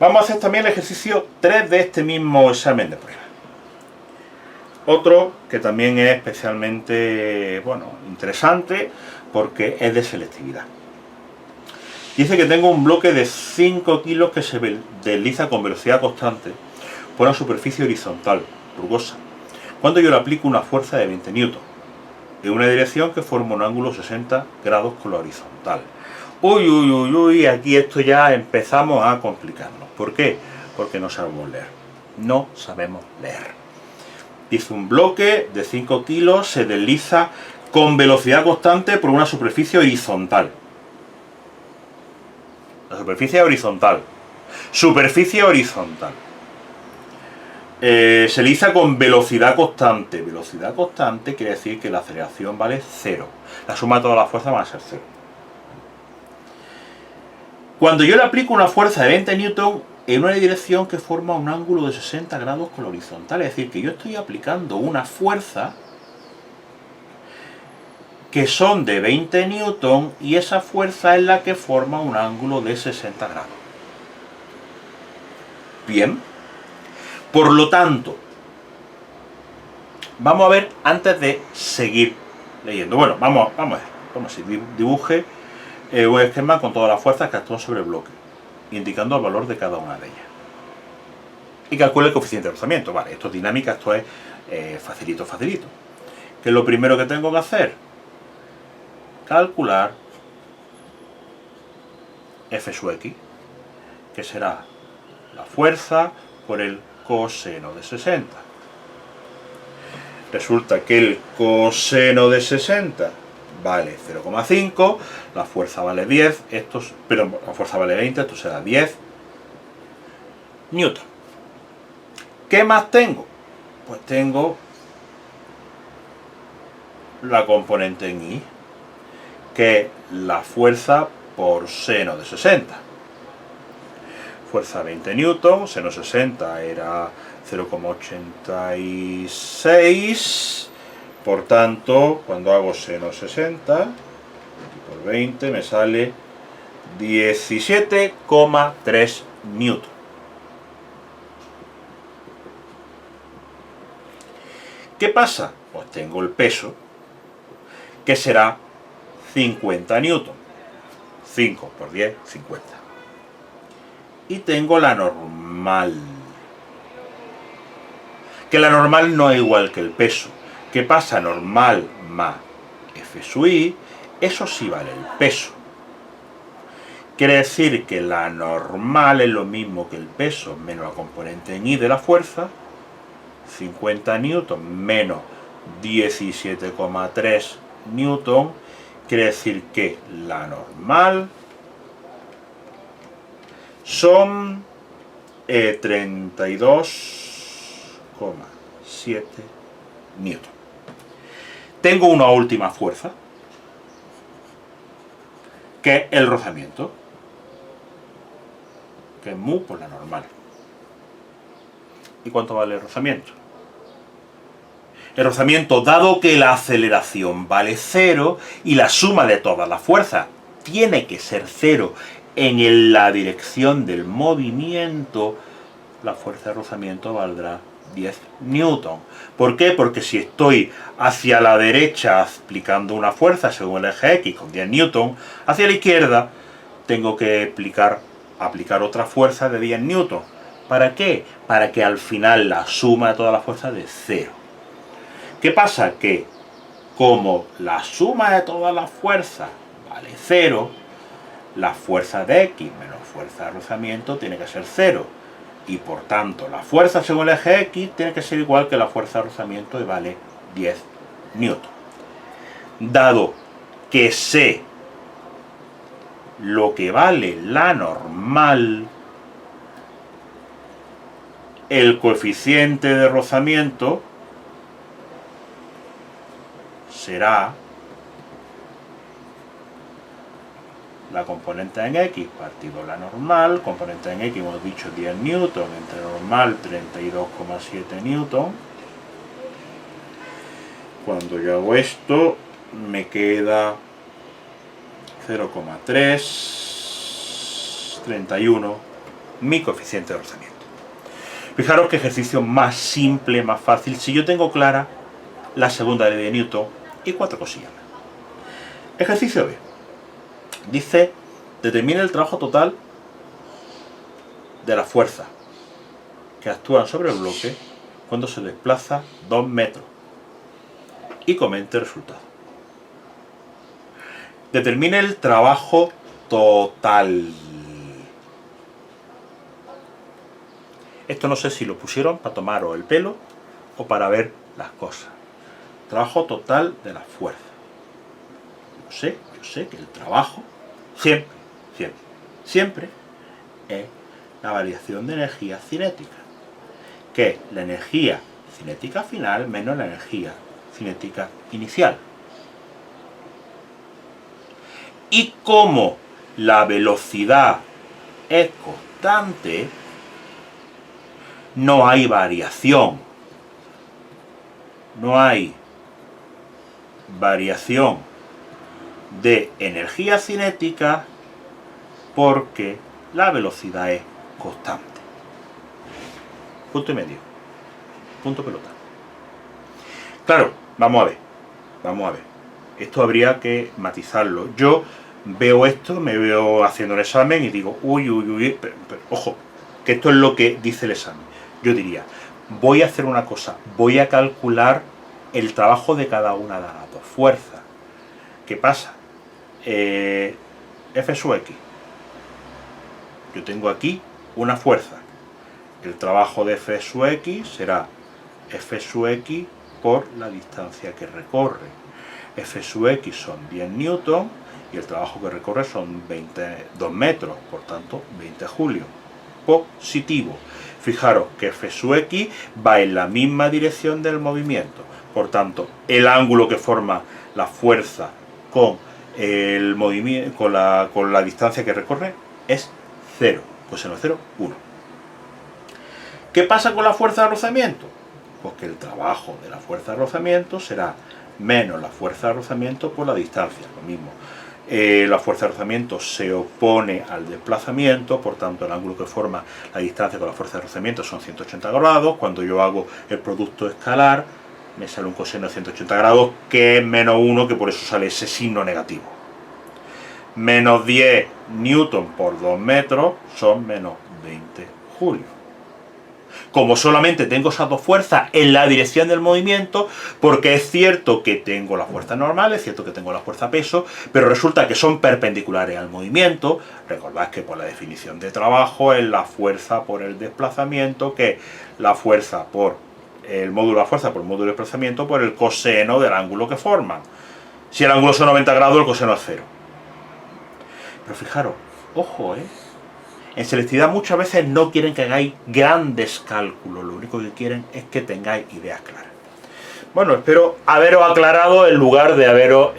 Vamos a hacer también el ejercicio 3 de este mismo examen de prueba. Otro que también es especialmente, interesante porque es de selectividad. Dice que tengo un bloque de 5 kilos que se desliza con velocidad constante por una superficie horizontal, rugosa, cuando yo le aplico una fuerza de 20 newton en una dirección que forma un ángulo 60 grados con la horizontal. Uy, aquí esto ya empezamos a complicarnos. ¿Por qué? Porque no sabemos leer. No sabemos leer. Dice un bloque de 5 kilos se desliza con velocidad constante por una superficie horizontal. La superficie horizontal. Superficie horizontal. Se desliza con velocidad constante. Velocidad constante quiere decir que la aceleración vale 0. La suma de todas las fuerzas va a ser 0. Cuando yo le aplico una fuerza de 20 newton en una dirección que forma un ángulo de 60 grados con la horizontal, es decir, que yo estoy aplicando una fuerza que son de 20 newton y esa fuerza es la que forma un ángulo de 60 grados. Bien, por lo tanto, vamos a ver antes de seguir leyendo. Bueno, vamos a ver, dibuje un esquema con todas las fuerzas que actúan sobre el bloque, indicando el valor de cada una de ellas. Y calcule el coeficiente de rozamiento. Vale, esto es dinámica, esto es facilito. ¿Qué es lo primero que tengo que hacer? Calcular F sub x, que será la fuerza por el coseno de 60. Resulta que el coseno de 60 vale 0,5, la fuerza vale 10, la fuerza vale 20, esto será 10 newton. ¿Qué más tengo? Pues tengo la componente en I, que es la fuerza por seno de 60. Fuerza 20 newton, seno 60 era 0,86, por tanto, cuando hago seno 60 por 20 me sale 17,3 newton. ¿Qué pasa? Pues tengo el peso, que será 50 newton. 5 por 10, 50. Y tengo la normal. Que la normal no es igual que el peso. ¿Qué pasa? Normal más F sub I, eso sí vale el peso. Quiere decir que la normal es lo mismo que el peso menos la componente en I de la fuerza, 50 newton menos 17,3 newton, quiere decir que la normal son 32,7 newton. Tengo una última fuerza, que es el rozamiento, que es mu por la normal. ¿Y cuánto vale el rozamiento? El rozamiento, dado que la aceleración vale 0 y la suma de todas las fuerzas tiene que ser 0 en la dirección del movimiento, la fuerza de rozamiento valdrá 10 newton. ¿Por qué? Porque si estoy hacia la derecha aplicando una fuerza según el eje X con 10 newton, hacia la izquierda tengo que aplicar otra fuerza de 10 newton. ¿Para qué? Para que al final la suma de todas las fuerzas de 0. ¿Qué pasa? Que como la suma de todas las fuerzas vale 0, la fuerza de X menos fuerza de rozamiento tiene que ser 0. Y por tanto, la fuerza según el eje X tiene que ser igual que la fuerza de rozamiento y vale 10 newton. Dado que sé lo que vale la normal, el coeficiente de rozamiento será la componente en X partido la normal, componente en X hemos dicho 10 newton, entre normal 32,7 newton. Cuando yo hago esto, me queda 0,3, 31 mi coeficiente de rozamiento. Fijaros qué ejercicio más simple, más fácil, si yo tengo clara la segunda ley de Newton y 4 cosillas más. Ejercicio B. Dice, determina el trabajo total de las fuerzas que actúan sobre el bloque cuando se desplaza 2 metros y comente el resultado. Determine el trabajo total. Esto no sé si lo pusieron para tomaros el pelo o para ver las cosas. Trabajo total de las fuerzas. Yo sé que el trabajo siempre es la variación de energía cinética, que es la energía cinética final menos la energía cinética inicial. Y como la velocidad es constante, no hay variación. No hay variación de energía cinética porque la velocidad es constante. Punto y medio. Punto pelota. Claro, vamos a ver. Esto habría que matizarlo. Yo veo esto, me veo haciendo el examen y digo, uy, pero, ojo, que esto es lo que dice el examen. Yo diría, voy a hacer una cosa, voy a calcular el trabajo de cada una de las dos fuerzas. ¿Qué pasa? F sub X. Yo tengo aquí una fuerza. El trabajo de F sub X será F sub X por la distancia que recorre. F sub X son 10 newton y el trabajo que recorre son 2 metros, por tanto 20 julios. Positivo. Fijaros que F sub X va en la misma dirección del movimiento. Por tanto, el ángulo que forma la fuerza con el movimiento, con la distancia que recorre es 0. Coseno de 0, 1. ¿Qué pasa con la fuerza de rozamiento? Pues que el trabajo de la fuerza de rozamiento será menos la fuerza de rozamiento por la distancia, lo mismo. La fuerza de rozamiento se opone al desplazamiento, por tanto el ángulo que forma la distancia con la fuerza de rozamiento son 180 grados. Cuando yo hago el producto escalar, me sale un coseno de 180 grados, que es menos 1, que por eso sale ese signo negativo. Menos 10 newton por 2 metros son menos 20 julios. Como solamente tengo esas dos fuerzas en la dirección del movimiento, porque es cierto que tengo la fuerza normal, es cierto que tengo la fuerza peso, pero resulta que son perpendiculares al movimiento. Recordad que por la definición de trabajo es la fuerza por el desplazamiento, que es la fuerza por el módulo de la fuerza por el módulo de desplazamiento por el coseno del ángulo que forman. Si el ángulo son 90 grados, el coseno es 0. Pero fijaros, ojo, en selectividad muchas veces no quieren que hagáis grandes cálculos, lo único que quieren es que tengáis ideas claras. Bueno, espero haberos aclarado en lugar de haberos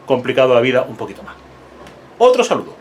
complicado la vida un poquito más. Otro saludo.